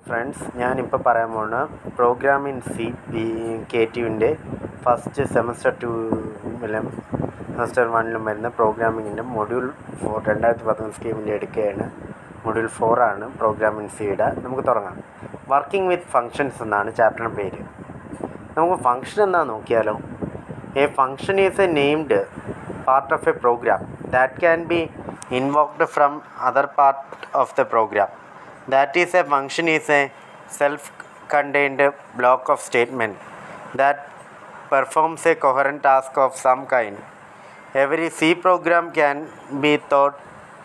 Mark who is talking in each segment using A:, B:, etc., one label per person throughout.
A: Friends, ഞാനിപ്പോൾ പറയാൻ പോകുന്ന പ്രോഗ്രാമിംഗ് സി KTUവിൻ്റെ ഫസ്റ്റ് സെമസ്റ്റർ 2-ലും സെമസ്റ്റർ 1-ലും വരുന്ന പ്രോഗ്രാമിങ്ങിൻ്റെ മൊഡ്യൂൾ 4 2019 സ്കീമിൽ എടുക്കുകയാണ്. മൊഡ്യൂൾ 4 ആണ് പ്രോഗ്രാമിംഗ് സിയുടെ. നമുക്ക് തുടങ്ങാം. വർക്കിംഗ് വിത്ത് ഫങ്ഷൻസ് എന്നാണ് ചാപ്റ്ററിൻ്റെ പേര്. നമുക്ക് ഫങ്ഷൻ എന്താണെന്ന് നോക്കിയാലോ. A function is a named part of a program that can be invoked from other part of the program. That is, a function is a self-contained block of statement that performs a coherent task of some kind. Every C program can be thought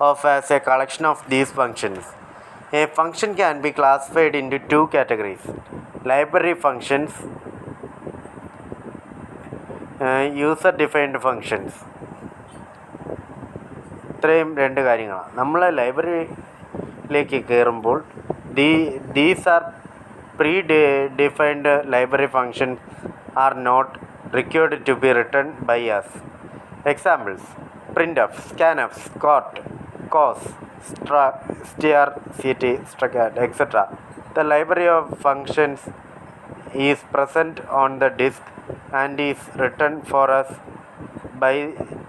A: of as a collection of these functions. A function can be classified into two categories: library functions, user-defined functions. ഇത്രയും രണ്ട് കാര്യങ്ങളാണ്. നമ്മൾ ലൈബ്രറിയിലേക്ക് കയറുമ്പോൾ these are pre-defined library functions are not required to be written by us. Examples: printf, scanf, cort, cos, str, ct, struct, etc. The library of functions is present on the disk and is written for us by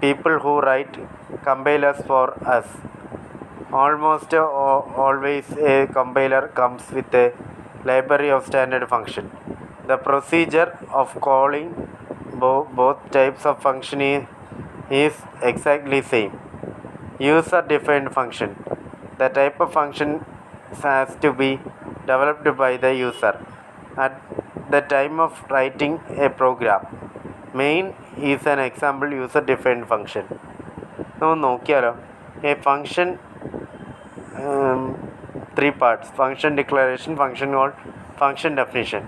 A: people who write compilers for us. Almost always a compiler comes with a library of standard function. The procedure of calling both types of function is exactly same. User-defined function. The type of function has to be developed by the user at the time of writing a program. Main is an example user-defined function. നമുക്ക് നോക്കിയാലോ. A function, 3 parts: function declaration, function call, function definition.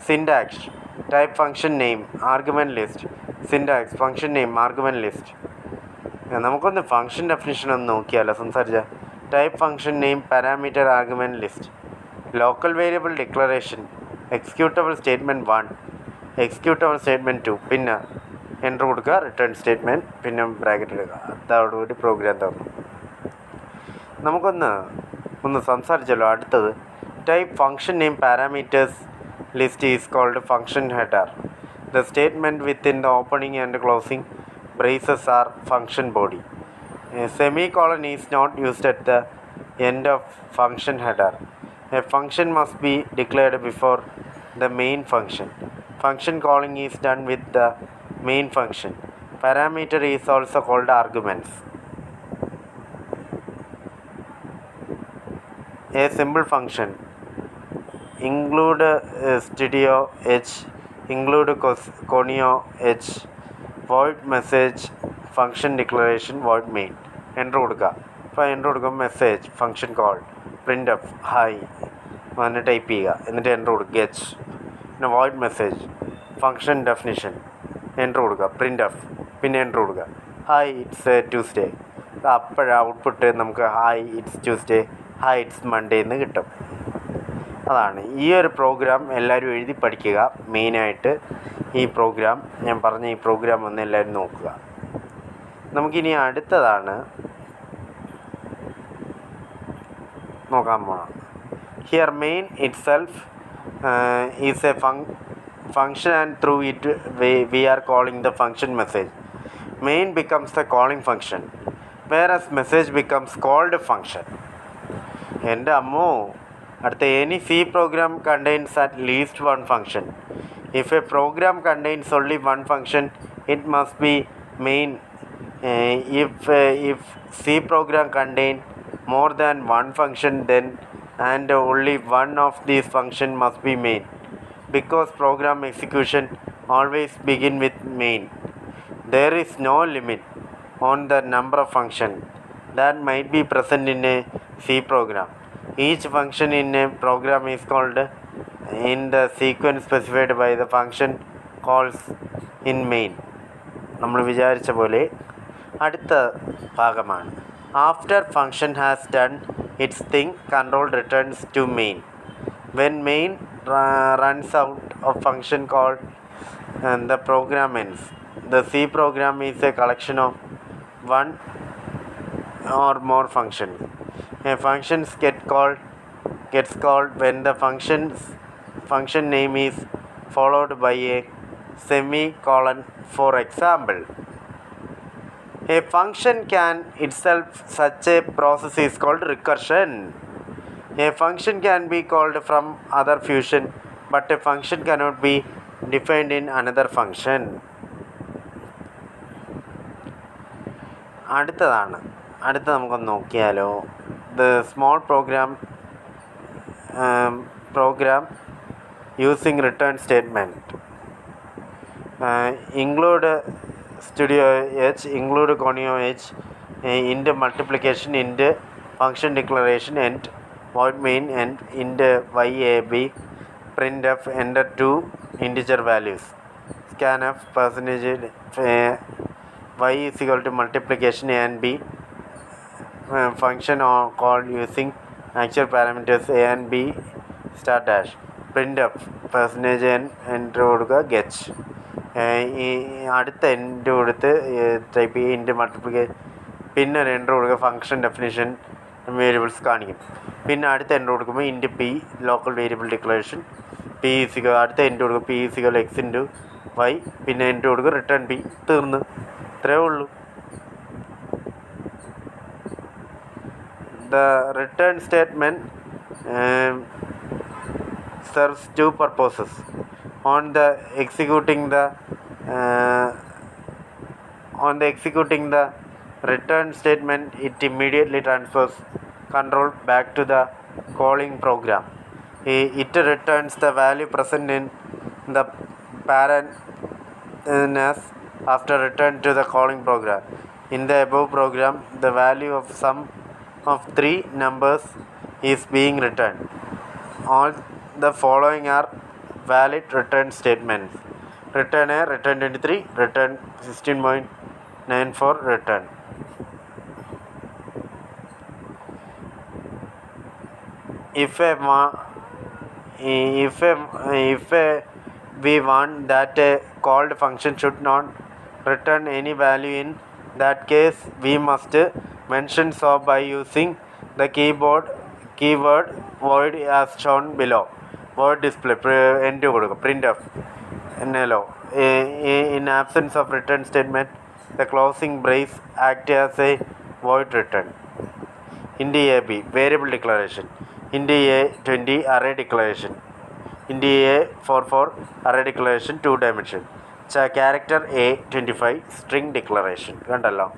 A: Syntax: type, function name, argument list. Syntax: function name, argument list. നമുക്കൊന്ന് function definition ഒന്ന് നോക്കിയാലോ. സംസാരിച്ച type, function name, parameter, argument list. Local variable declaration, executable statement 1, executable statement 2, പിന്നെ enter കൊടുക്കുക, return statement, പിന്നെ bracket എടുക്കുക. അതോടുകൂടി programme തുറന്നു. നമുക്കൊന്ന് സംസാരിച്ചല്ലോ. അടുത്തത് type, function name, parameters list is called function header. The statement within the opening and closing braces are function body. Semicolon is not used at the end of function header. A function must be declared before the main function. Function calling is done with the main function. Parameter is also called arguments. A simple function include studio h, include conio h, void message, function declaration, void main. Enter കൊടുക്കുക. അപ്പോൾ enter കൊടുക്കുമ്പോൾ message, function call, printf hi അങ്ങനെ type ചെയ്യുക. എന്നിട്ട് enter കൊടുക്കുക h. പിന്നെ void message, function definition, enter കൊടുക്കുക, printf, പിന്നെ എൻ്റർ കൊടുക്കുക ഹായ് ഇറ്റ്സ് ട്യൂസ്ഡേ. അപ്പോഴ ഔട്ട്പുട്ട് നമുക്ക് hi it's Tuesday, hi it's Monday എന്ന് കിട്ടും. അതാണ് ഈ ഒരു പ്രോഗ്രാം. എല്ലാവരും എഴുതി പഠിക്കുക. മെയിനായിട്ട് ഈ പ്രോഗ്രാം, ഞാൻ പറഞ്ഞ ഈ പ്രോഗ്രാം ഒന്ന് എല്ലാവരും നോക്കുക. നമുക്കിനി അടുത്തതാണ് നോക്കാൻ പോകണം. Here main it self is A function and through it we are calling the function message. Main becomes the calling function whereas message becomes called function. എൻ്റെ അമ്മോ, അടുത്ത any C program contains at least one function. If a program contains only one function, it must be main. If C program contain more than one function, then and only one of these function must be main, because program execution always begin with main. There is no limit on the number of functions that might be present in a C program. Each function in a program is called in the sequence specified by the function calls in main. നമ്മൾ വിചാരിച്ച പോലെ അടുത്ത ഭാഗമാണ്. After function has done its thing, control returns to main. When main runs out of function called and the program ends. The C program is a collection of one or more functions. Functions get called gets called when the function name is followed by a semicolon. For example, a function can itself, such a process is called recursion. A function can be called from other function, but a function cannot be defined in another function. അടുത്ത നമുക്കൊന്ന് നോക്കിയാലോ. The small program using return statement. Include Studio H, include Conio H, int multiplication, int function declaration, and void main, and int yab, printf, enter two integer values, scanf, percentage y is equal to multiplication a and b, function called using actual parameters a and b star dash, printf percentage n, enter കൊടുക്കുക get. ഈ അടുത്ത end കൊടുത്ത് type ചെയ്യുക ഇൻറ്റ് multiplication, പിന്നെ ഒരു enter കൊടുക്കുക function definition variables കാണിക്കും. പിന്നെ അടുത്ത എൻ്റർ കൊടുക്കുമ്പോൾ int P local variable declaration, P is equal അടുത്ത എൻഡ് കൊടുക്കുക P is equal X into Y, പിന്നെ എൻഡ് കൊടുക്കുക റിട്ടേൺ പി, തീർന്ന്. ഇത്രയേ ഉള്ളൂ. The return statement serves two purposes. On the executing the return statement, it immediately transfers control back to the calling program. It returns the value present in the parent after return to the calling program. In the above program, the value of sum of three numbers is being returned. All the following are valid return statements: return A, return 23, return 16.94, return. If we want that a called function should not return any value, in that case we must mention so by using the keyword void as shown below. Void display end കൊടുക്കുക printf എന്നല്ലോ. In absence of return statement, the closing brace act as a void return. int ab variable declaration, int a20 array declaration, int a44 array declaration 2 dimension, character a25 string declaration. കണ്ടല്ലോ,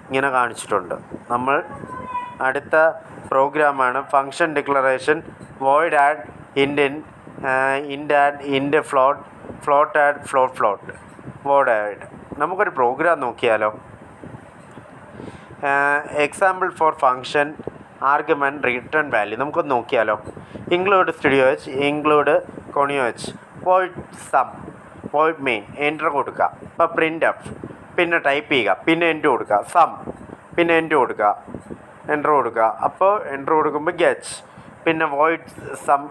A: ഇങ്ങനെ കാണിച്ചിട്ടുണ്ട്. നമ്മൾ അടുത്ത പ്രോഗ്രാമാണ് function declaration void add int add int float add float void add. നമുക്കൊരു program നോക്കിയാലോ. Example for function argument return value നമുക്കൊന്ന് നോക്കിയാലോ. Include studio H, include conio H, void sum, void main, enter കൊടുക്കുക. അപ്പോൾ പ്രിൻ്റ് എഫ്, പിന്നെ type ചെയ്യുക, പിന്നെ enter കൊടുക്കുക, സം, പിന്നെ എൻ്റർ കൊടുക്കുക, എൻ്റർ കൊടുക്കുക. അപ്പോൾ എൻ്റർ കൊടുക്കുമ്പോൾ ഗെറ്റ്, പിന്നെ വോയിഡ് സം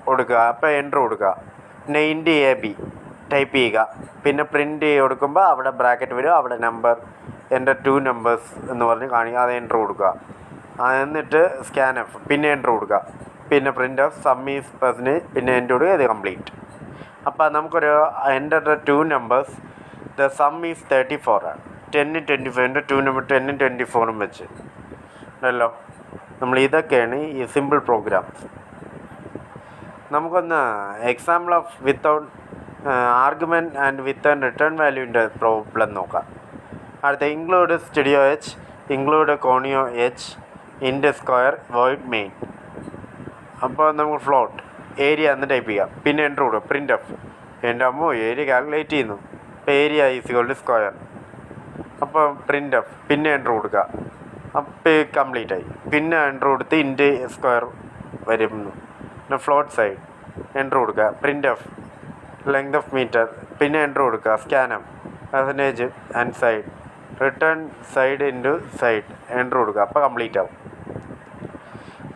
A: കൊടുക്കുക, അപ്പോൾ എൻ്റർ കൊടുക്കുക, പിന്നെ ഇൻറ്റ് എ ബി ടൈപ്പ് ചെയ്യുക, പിന്നെ പ്രിൻ്റ് കൊടുക്കുമ്പോൾ അവിടെ ബ്രാക്കറ്റ് വരും, അവിടെ നമ്പർ എൻ്റെ 2 നമ്പേഴ്സ് എന്ന് പറഞ്ഞ് കാണിക്കുക, അത് എൻ്റർ കൊടുക്കുക. എന്നിട്ട് സ്കാൻ എഫ്, പിന്നെ എൻ്റർ കൊടുക്കുക, പിന്നെ print of some is percentage, പിന്നെ എൻ്റർ കൊടുക്കുക, ഇത് കംപ്ലീറ്റ്. അപ്പോൾ നമുക്കൊരു enter 2 numbers, the sum is 34 ആണ്. 10 25 2 നമ്പർ 10 24 വെച്ച് ഉണ്ടല്ലോ. നമ്മൾ ഇതൊക്കെയാണ് ഈ സിമ്പിൾ പ്രോഗ്രാം. നമുക്കൊന്ന് example of without argument and with and return വാല്യൂവിൻ്റെ പ്രോബ്ലം നോക്കാം. അടുത്ത include studio H, include conio H, int square void main. അപ്പോൾ നമുക്ക് ഫ്ലോട്ട് ഏരിയ എന്ന് ടൈപ്പ് ചെയ്യാം, പിന്നെ എൻ്റർ കൊടുക്കുക, പ്രിൻ്റ് എഫ്, എൻ്റെ അമ്മോ ഏരിയ കാൽക്കുലേറ്റ് ചെയ്യുന്നു. അപ്പോൾ area is equal to square, അപ്പോൾ പ്രിൻ്റ് എഫ്, പിന്നെ എൻ്റർ കൊടുക്കുക, അപ്പോൾ കംപ്ലീറ്റ് ആയി. പിന്നെ എൻ്റർ കൊടുത്ത് ഇൻറ്റ് സ്ക്വയർ വരുന്നു, പിന്നെ ഫ്ലോട്ട് സൈഡ് എൻ്റർ കൊടുക്കുക, print F length of meter, പിന്നെ എൻ്റർ കൊടുക്കുക, സ്കാനം percentage and side, return side into side, enter കൊടുക്കുക, അപ്പോൾ കംപ്ലീറ്റ് ആവും.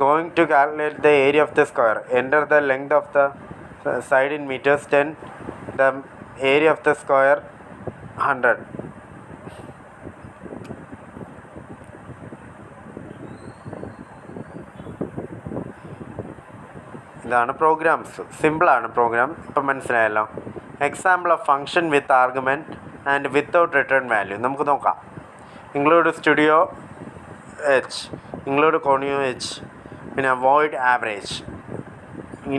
A: Going to calculate the area of the square, enter the length of the side in meters 10, the area of the square 100. ഇതാണ് programmes. സിമ്പിളാണ് program. ഇപ്പം മനസ്സിലായല്ലോ. Example of function with argument and without return value നമുക്ക് നോക്കാം. Include studio H, include conio h, പിന്നെ void average,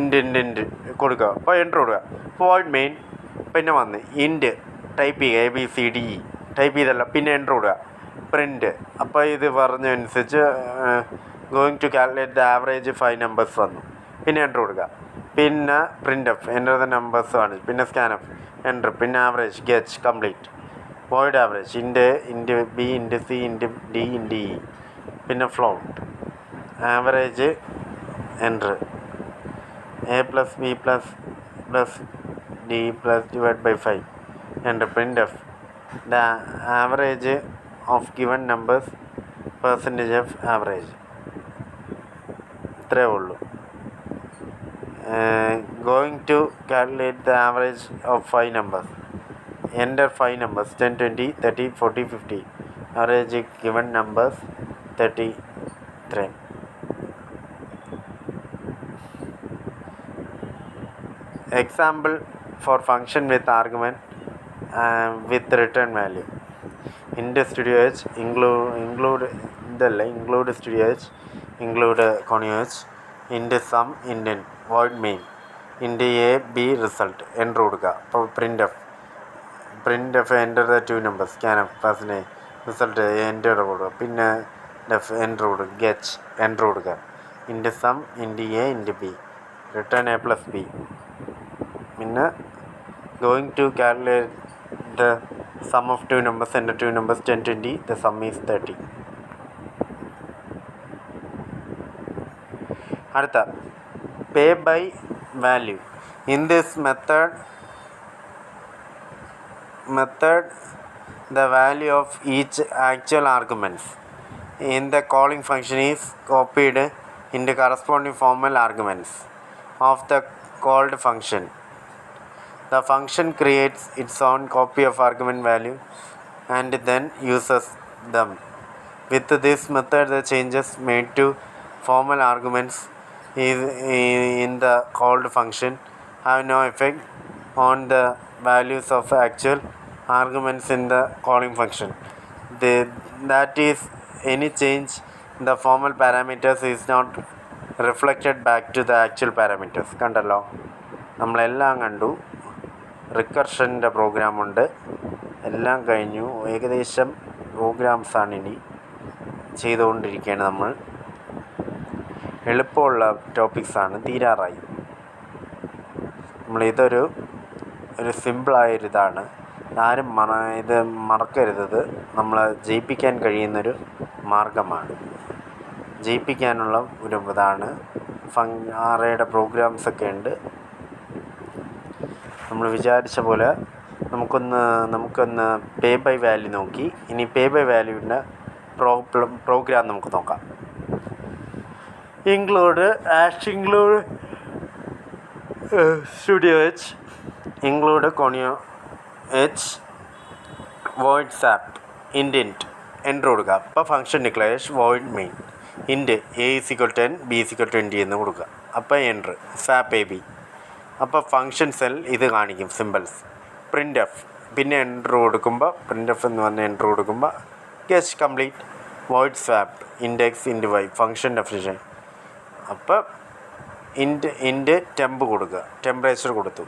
A: int കൊടുക്കുക. അപ്പോൾ enter കൊടുക്കുക. വോയിഡ് മെയിൻ, പിന്നെ വന്ന് ഇൻറ്റ് ടൈപ്പ് ചെയ്യുക, ABCDE ടൈപ്പ് ചെയ്തല്ല, പിന്നെ എൻ്റർ കൊടുക്കുക. പ്രിൻറ്റ്, അപ്പോൾ ഇത് പറഞ്ഞതനുസരിച്ച് going to calculate the average 5 numbers വന്നു, പിന്നെ എൻ്റർ കൊടുക്കുക. പിന്നെ print F, enter the numbers ആണ്, പിന്നെ സ്കാൻ എഫ്, എൻ്റർ, പിന്നെ average get complete, void average int B int C int D int E, പിന്നെ float average, enter a plus b plus d plus divided by 5, enter, printf the average of given numbers, percentage of average. ഇത്രയേ ഉള്ളൂ. Going to calculate the average of 5 numbers, enter 5 numbers 10 20 30 40 50, average given numbers 33. Example for function with argument with return value. Int studio h, include studio h, include conio h, int sum, int void main, int a b result, enter കൊടുക്കുക. അപ്പോൾ printf enter the two numbers, scanf percentage result enter കൊടുക്കുക. പിന്നെ def enter കൊടുക്കുക, get enter കൊടുക്കുക. int sum, int a, int b, return a plus b. പിന്നെ going to calculate the sum of two numbers, enter two numbers 10 20, the sum is 30. അടുത്ത pay by value. In this method the value of each actual arguments in the calling function is copied into corresponding formal arguments of the called function. The function creates its own copy of argument value and then uses them. With this method, the changes made to formal arguments in the called function have no effect on the values of actual arguments in the calling function. That is, any change in the formal parameters is not reflected back to the actual parameters. കണ്ടല്ലോ, നമ്മളെല്ലാം കണ്ടു. റിക്കർഷൻ്റെ പ്രോഗ്രാമുണ്ട്, എല്ലാം കഴിഞ്ഞു. ഏകദേശം പ്രോഗ്രാംസാണ് ഇനി ചെയ്തുകൊണ്ടിരിക്കുകയാണ് നമ്മൾ. എളുപ്പമുള്ള ടോപ്പിക്സാണ്, തീരാറായി. നമ്മളിതൊരു സിമ്പിളായൊരിതാണ്. ആരും ഇത് മറക്കരുത്. നമ്മളെ ജയിപ്പിക്കാൻ കഴിയുന്നൊരു മാർഗമാണ്. ജയിപ്പിക്കാനുള്ള ഒരു ഇതാണ്. ആറയുടെ പ്രോഗ്രാംസൊക്കെ ഉണ്ട്. നമ്മൾ വിചാരിച്ച പോലെ നമുക്കൊന്ന് പേ ബൈ വാല്യൂ നോക്കി. ഇനി പേ ബൈ വാല്യൂവിൻ്റെ പ്രോഗ്രാം നമുക്ക് നോക്കാം. Include studio H, include conio H, void swap, int enter കൊടുക്കുക. അപ്പോൾ function declares void main int a = 10 b = 20 എന്ന് കൊടുക്കുക. അപ്പോൾ എൻ്റർ സാപ്പ് ab. അപ്പോൾ ഫംഗ്ഷൻ സെൽ ഇത് കാണിക്കും, സിമ്പിൾസ്. പ്രിൻ്റ് എഫ്, പിന്നെ എൻ്റർ കൊടുക്കുമ്പോൾ പ്രിൻ്റ് എഫ് എന്ന് പറഞ്ഞ് എൻ്റർ കൊടുക്കുമ്പോൾ get complete, void swap, index int Y, function definition. അപ്പോൾ ഇൻറ്റ് ടെമ്പ് കൊടുക്കുക, ടെമ്പറേച്ചർ കൊടുത്തു.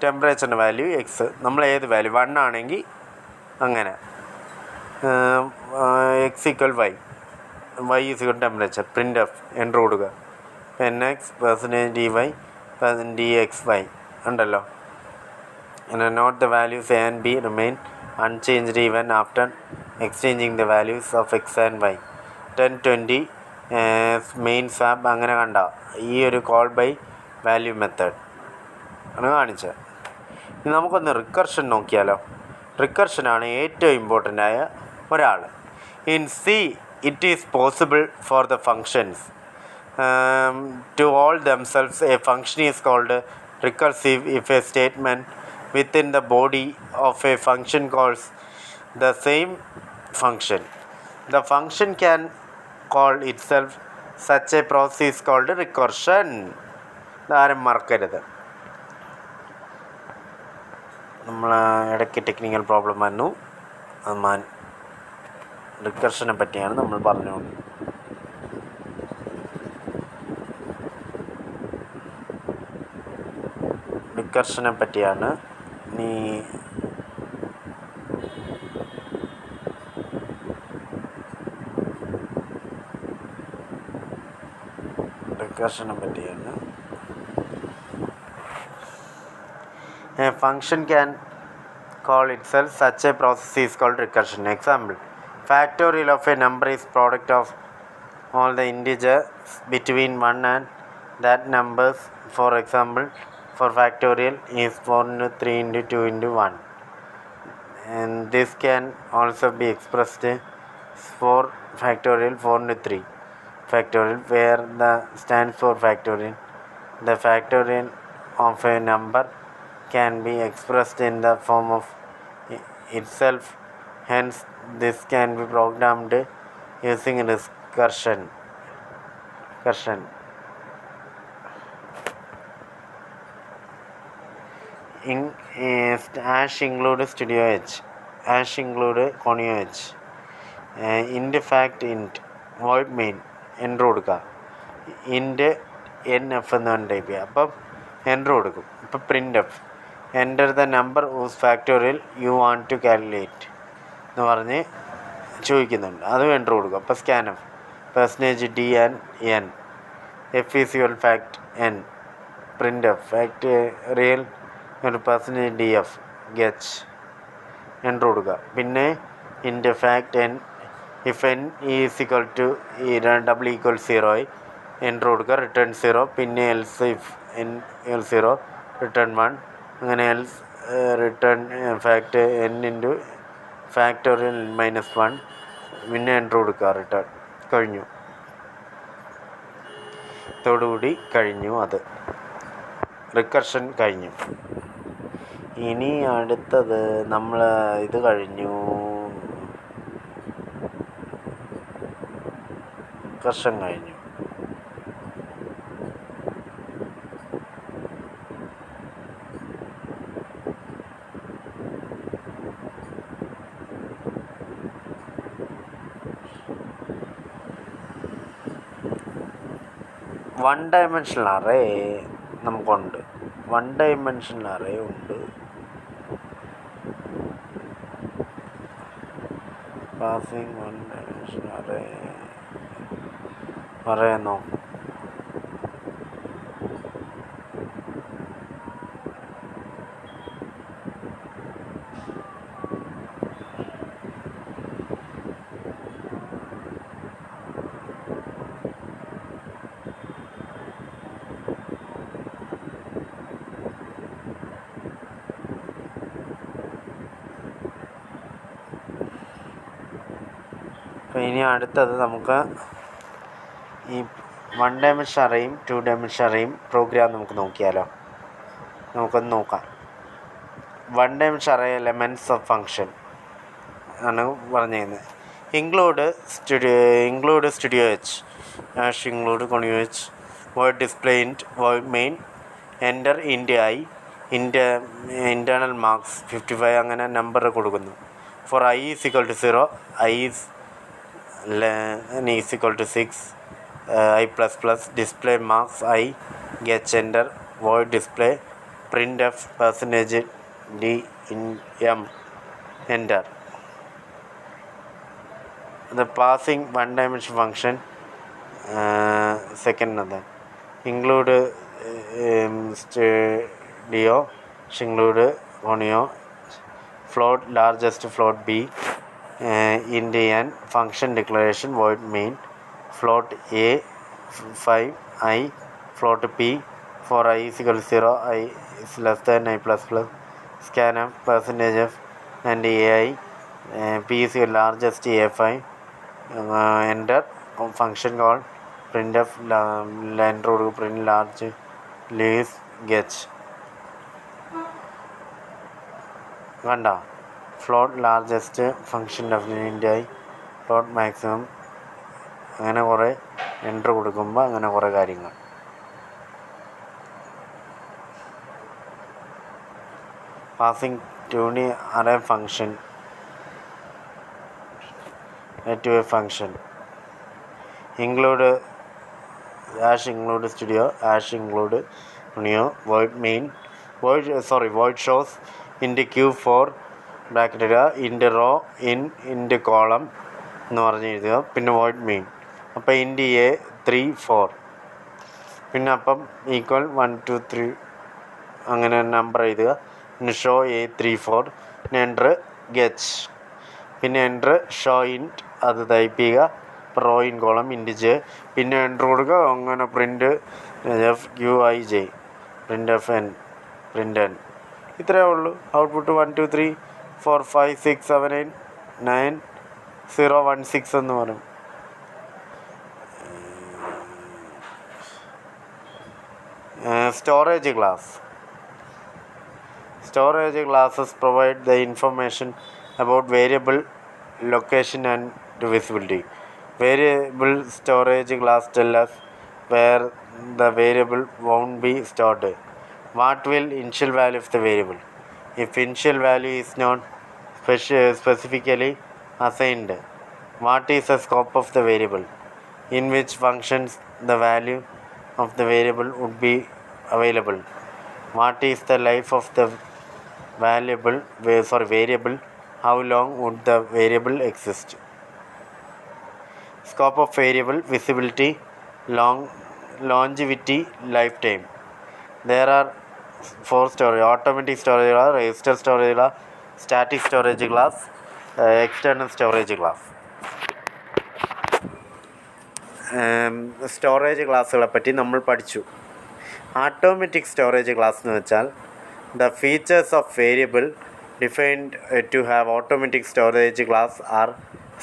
A: ടെമ്പറേച്ചറിൻ്റെ വാല്യൂ എക്സ്, നമ്മൾ ഏത് വാല്യൂ 1 ആണെങ്കിൽ അങ്ങനെ x = y, y = temperature. Print F enter കൊടുക്കുക. nx %dy dxy ഉണ്ടല്ലോ. Note the values a and b remain unchanged even after exchanging the values of x and y. 10 20 main swap അങ്ങനെ കണ്ട ഈ ഒരു കോൾ ബൈ വാല്യൂ മെത്തേഡ് ആണ് കാണിച്ചത്. ഇനി നമുക്കൊന്ന് റിക്കർഷൻ നോക്കിയാലോ. റിക്കർഷനാണ് ഏറ്റവും ഇമ്പോർട്ടൻ്റ് ആയ ഒരാൾ. In C it is possible for the functions to all themselves. A function is called recursive if a statement within the body of a function calls the same function. The function can call itself. Such a process is called recursion. ഇതാരും മറക്കരുത്. നമ്മൾ ഇടയ്ക്ക് technical problem വന്നു. റിക്കർഷനെ പറ്റിയാണ് നമ്മൾ പറഞ്ഞുകൊണ്ട്. റിക്കർഷനെ പറ്റിയാണ് A function can call itself. Such a process is called recursion. Example: factorial of a number is product of all the integers between 1 and that numbers. For example, for factorial is 4 into 3 into 2 into 1. And this can also be expressed for factorial 4 into 3 factorial, where the stands for factorial. The factorial of a number can be expressed in the form of itself. Hence, this can be programmed using recursion. Hash include studio h, hash include conio h, int fact int, void main enter കൊടുക്കുക. Int N F എന്ന് type ചെയ്യുക. അപ്പം enter കൊടുക്കും. ഇപ്പം print F enter the number whose factorial you want to calculate എന്ന് പറഞ്ഞ് ചോദിക്കുന്നുണ്ട്. അതും എൻ്റർ കൊടുക്കും. അപ്പോൾ scan F % d and N F is equal fact N print F factorial %df getch enter കൊടുക്കുക. പിന്നെ int fact N if N is equal to double equal 0 enter കൊടുക്കുക. Return 0. പിന്നെ else if N equal 0 return 1. അങ്ങനെ else return fact N into factorial -1. പിന്നെ enter കൊടുക്കുക. Return കഴിഞ്ഞു. ഇതോടുകൂടി കഴിഞ്ഞു. അത് റിക്കർഷൻ കഴിഞ്ഞു. ഇനി അടുത്തത് നമ്മൾ ഇത് കഴിഞ്ഞു. റിക്കർഷൻ കഴിഞ്ഞു. വൺ ഡയമെൻഷണൽ അറേ നമുക്കുണ്ട്. വൺ ഡയമെൻഷണൽ അറേ ഉണ്ട്. പാസിംഗ് വൺ ഡയമെൻഷണൽ അറേ പറയുന്നു. അപ്പോൾ ഇനി അടുത്തത് നമുക്ക് ഈ വൺ ഡയമെൻഷൻ അറേയും 2 ഡയമെൻഷൻ അറേയും പ്രോഗ്രാം നമുക്ക് നോക്കിയാലോ. നമുക്കൊന്ന് നോക്കാം. One dimension array elements of function ആണ് പറഞ്ഞിരുന്നത്. Include studio H, hash include conio H, word display int, word main, enter int I, internal marks 55 അങ്ങനെ നമ്പർ കൊടുക്കുന്നു. For I is equal to 0, I is equal to 6, I ++, display marks I, get enter, void display, printf %d in m, enter. The passing one dimension function second method include studio, include conio, float largest float b, int n, function declaration, void main, float a 5 I, float p for I is equal to 0, I is less than I ++, scanf %f and ai, p is the largest a5, enter. Function called printf enter print large leaves get കണ്ട float largest function definite ആയി float maximum അങ്ങനെ കുറേ enter കൊടുക്കുമ്പോൾ അങ്ങനെ കുറേ കാര്യങ്ങൾ. passing to an array function to a function. Include include studio include new void main void shows into q4 bracket ഇടുക ഇൻറ്റ് raw ഇൻറ്റ് column എന്ന് പറഞ്ഞ് എഴുതുക. പിന്നെ void main അപ്പോൾ ഇൻറ്റ് എ 3 4 പിന്നെ അപ്പം ഈക്വൽ 1 2 3 അങ്ങനെ നമ്പർ എഴുതുക. പിന്നെ ഷോ എ 3 4 പിന്നെ എൻ്റർ ഗെച്ച് പിന്നെ എൻ്റർ ഷോ ഇൻറ്റ് അത് ടൈപ്പ് ചെയ്യുക. റോ ഇൻ കോളം ഇൻറ്റ് ജെ പിന്നെ എൻ്റർ കൊടുക്കുക. അങ്ങനെ print F Q I J print F N print N ഇത്രയേ ഉള്ളൂ. ഔട്ട്പുട്ട് 1 2 3 4 5 6 7 8 9 0 1 6 എന്ന് പറയും. Storage class. Storage classes provide the information about variable location and visibility. Variable storage class tell us where the variable won't be stored. What will initial value of the variable? If initial value is not specifically assigned, what is the scope of the variable? In which functions the value of the variable would be available? What is the life of the variable? How long would the variable exist? Scope of variable, visibility, longevity, lifetime. There are 4 storage: automatic storage class, register storage class, static storage class, external storage class. Storage ക്ലാസ്സുകളെ പറ്റി നമ്മൾ പഠിച്ചു. Automatic storage class എന്ന് വെച്ചാൽ the features of variable defined to have automatic storage class are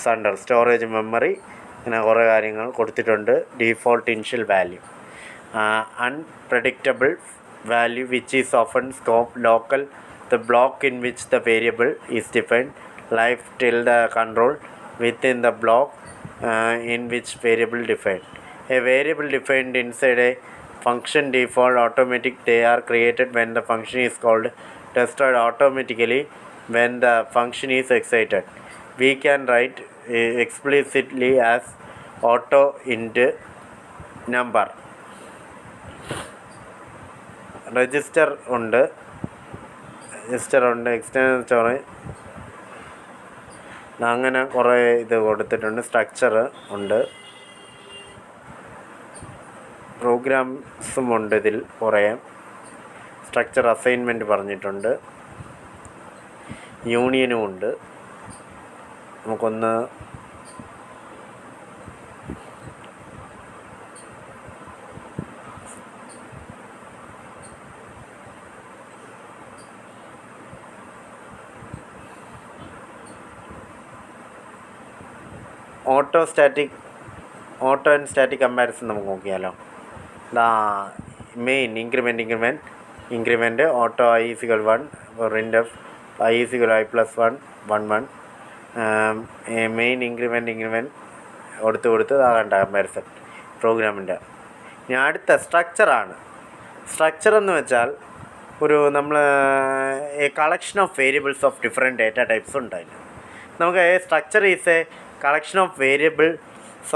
A: sunder. Storage memory ഇങ്ങനെ കുറേ കാര്യങ്ങൾ കൊടുത്തിട്ടുണ്ട്. Default initial value, unpredictable value which is often scope, local, the block in which the variable is defined, life till the control within the block in which variable defined. A variable defined inside a function default automatic. They are created when the function is called, destroyed automatically when the function is excited. We can write explicitly as auto int number. Register ഉണ്ട്, external storage അങ്ങനെ കുറേ ഇത് കൊടുത്തിട്ടുണ്ട്. Structure ഉണ്ട്, പ്രോഗ്രാംസും ഉണ്ട്. ഇതിൽ കുറേ structure assignment പറഞ്ഞിട്ടുണ്ട്, യൂണിയനും ഉണ്ട്. നമുക്കൊന്ന് ഓട്ടോ ആൻഡ് സ്റ്റാറ്റിക് കമ്പാരിസൺ നമുക്ക് നോക്കിയാലോ. Main increment auto i = 1 print F i = i + 1 1 1 main increment കൊടുത്ത് ആകണ്ട കമ്പാരിസൺ പ്രോഗ്രാമിൻ്റെ. ഇനി അടുത്ത സ്ട്രക്ചറാണ്. സ്ട്രക്ചർ എന്ന് വെച്ചാൽ നമ്മൾ A collection of variables of different data types ഉണ്ടായില്ല. നമുക്ക് A structure is A collection of variables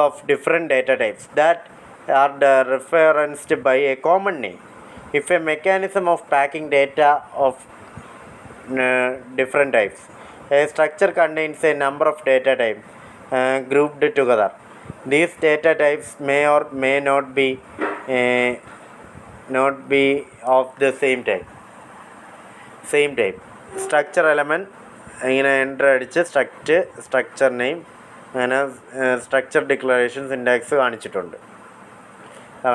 A: of different data types that are referenced by a common name. If a mechanism of packing data of different types, a structure contains a number of data types grouped together. These data types may or may not be of the same type. Structure element ഇങ്ങനെ enter അടിച്ച് structure name അങ്ങനെ structure declaration syntax കാണിച്ചിട്ടുണ്ട്.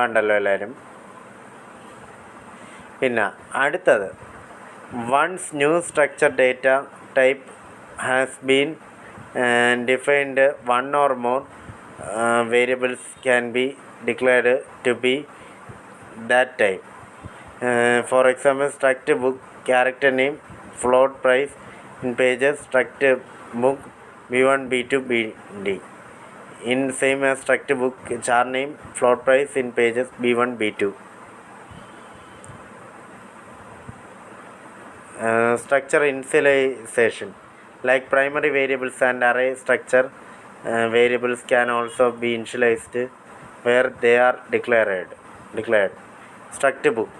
A: കണ്ടല്ലോ എല്ലാവരും. പിന്നെ അടുത്തത്, once new structure data type has been defined, one or more variables can be declared to be that type. For example, struct book character name float price in pages, struct book b1 b2 bd. In same as struct book char name float price in pages b1 b2. Structure initialization. Like primary variables and array structure, variables can also be initialized where they are declared. Struct book,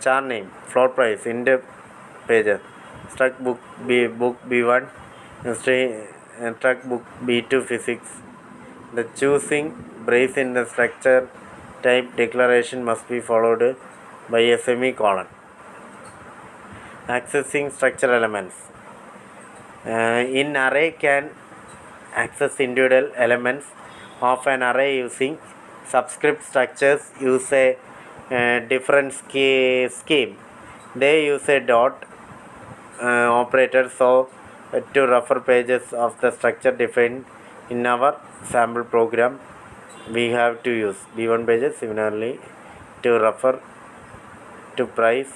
A: char name, float price, int pages. Struct book book B1, struct book B2 physics. The choosing brace in the structure type declaration must be followed by a semicolon. Accessing structure elements. In array can access individual elements of an array using subscript. Structures use a different scheme. They use a dot operator, so to refer pages of the structure defined in our sample program we have to use B1 pages. Similarly, to refer to price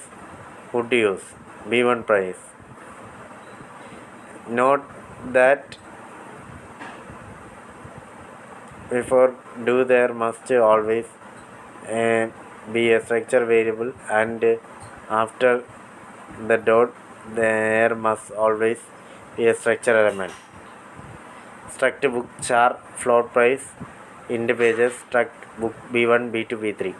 A: would use B1 price. Note that before do there must always be a structure variable, and after the dot there must always be a structure element. Struct book char float price int pages. Struct book B1 B2 B3.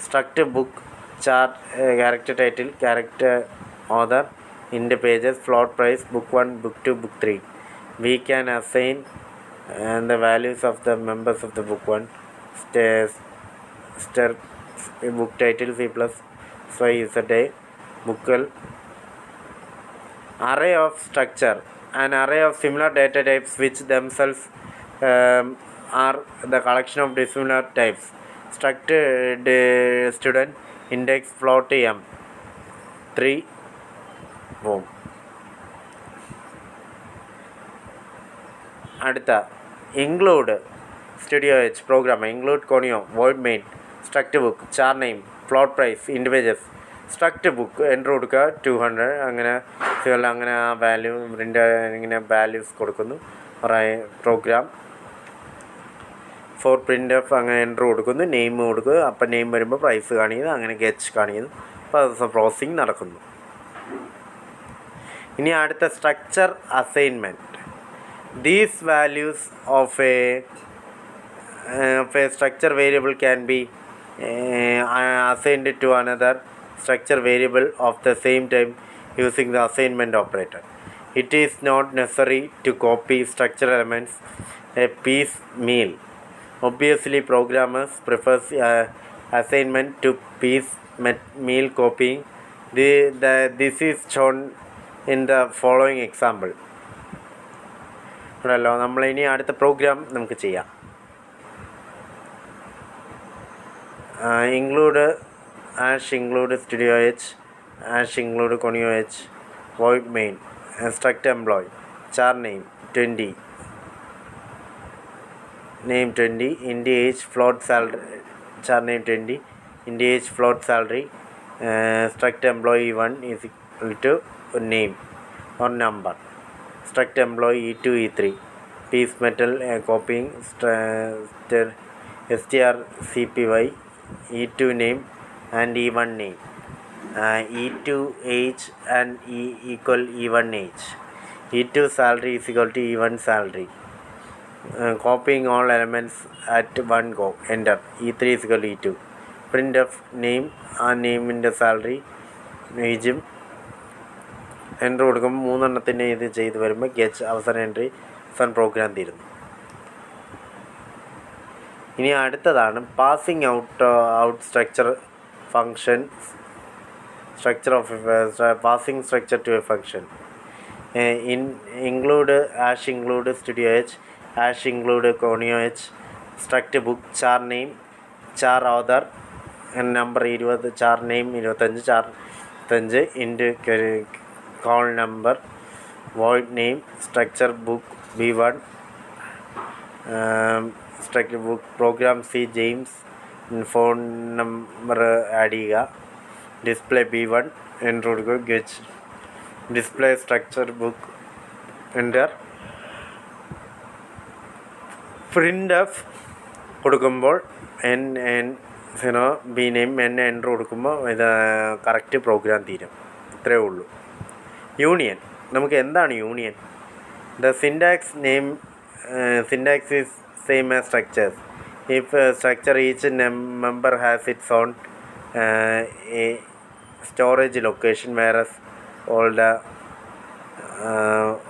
A: Struct book char character title, character author, int pages, float price, book 1, book 2, book 3. We can assign the values of the members of the book 1. Book title C plus XYZ bookal. Array of structure, an array of similar data types which themselves are the collection of dissimilar types. Struct student index float m 3 boom. അടുത്ത include studio h program include conio void main struct book char name float price int pages. Struct book enter കൊടുക്കുക 200 അങ്ങനെ അങ്ങനെ ആ value ഇങ്ങനെ values കൊടുക്കുന്നു. Programme four print F അങ്ങനെ enter കൊടുക്കുന്നു, name കൊടുക്കുക. അപ്പം നെയിം വരുമ്പോൾ പ്രൈസ് കാണിക്കുന്നു, അങ്ങനെ ഗെച്ച് കാണിക്കുന്നു. അപ്പോൾ അത് പ്രോസസ്സിങ് നടക്കുന്നു. ഇനി അടുത്ത structure assignment. These values of a structure variable can be assigned to another structure variable of the same type using the assignment operator. It is not necessary to copy structure elements a piecemeal. Obviously, programmers prefer assignment to piecemeal copying. This is shown in the following example. ല്ലോ നമ്മളിനി അടുത്ത programme നമുക്ക് ചെയ്യാം. Include include studio h include conio h void main struct employee char name 20 name 20 int age float salary char name 20 int age float salary struct employee 1 is equal to name or number. Struct employee E2 E3 piece metal copying strcpy E2 name and E1 name. E2 age and E equal E1 age. E2 salary is equal to E1 salary. Copying all elements at one go. Enter. E3 is equal to E2. Printf name name in the salary age enter കൊടുക്കുമ്പോൾ മൂന്നെണ്ണത്തിൻ്റെ ഇത് ചെയ്ത് വരുമ്പോൾ ഗെച്ച് അവസാന entry അവസാന programme തീരുന്നു. ഇനി അടുത്തതാണ് passing out structure function. Structure of passing structure to a function. include studio h include conio h struct book char name char author number 20 char name 25 char 25 int call number void name structure book b1 structure book program c james phone number add ചെയ്യുക. display b1 enter കൊടുക്കുക. get display structure book enter. printf കൊടുക്കുമ്പോൾ B name enter കൊടുക്കുമ്പോൾ ഇത് correct programme തീരും. ഇത്രയേ ഉള്ളൂ. Union, നമുക്ക് എന്താണ് union? The syntax is same as structures. If structure each member has its own storage location, whereas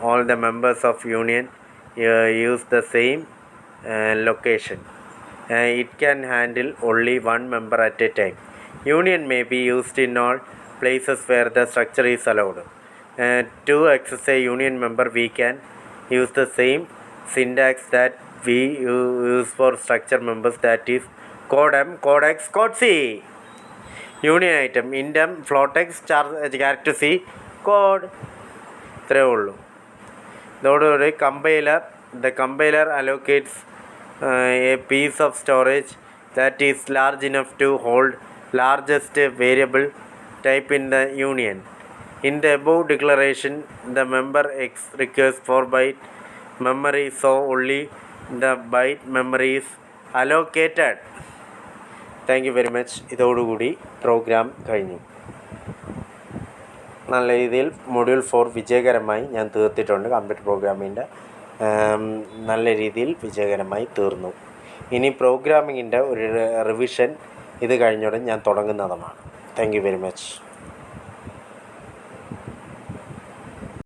A: all the members of union use the same location. It can handle only one member at a time. Union may be used in all places where the structure is allowed. To access a union member, we can use the same syntax that we use for structure members, that is code M, code X, code C. Union item indem, float X, character C, code. ഇത്രയേ ഉള്ളൂ. ഇതോടുകൂടി the compiler allocates a piece of storage that is large enough to hold largest variable type in the union. In the above declaration, the member X requires 4 byte memory, so only the byte memory is allocated. Thank you very much. ഇതോടുകൂടി programme കഴിഞ്ഞു. നല്ല രീതിയിൽ module 4 വിജയകരമായി ഞാൻ തീർത്തിട്ടുണ്ട്. Computer പ്രോഗ്രാമിങ്ങിൻ്റെ നല്ല രീതിയിൽ വിജയകരമായി തീർന്നു. ഇനി പ്രോഗ്രാമിങ്ങിൻ്റെ ഒരു റിവിഷൻ ഇത് കഴിഞ്ഞുടൻ ഞാൻ തുടങ്ങുന്നതാണ്. Thank you very much.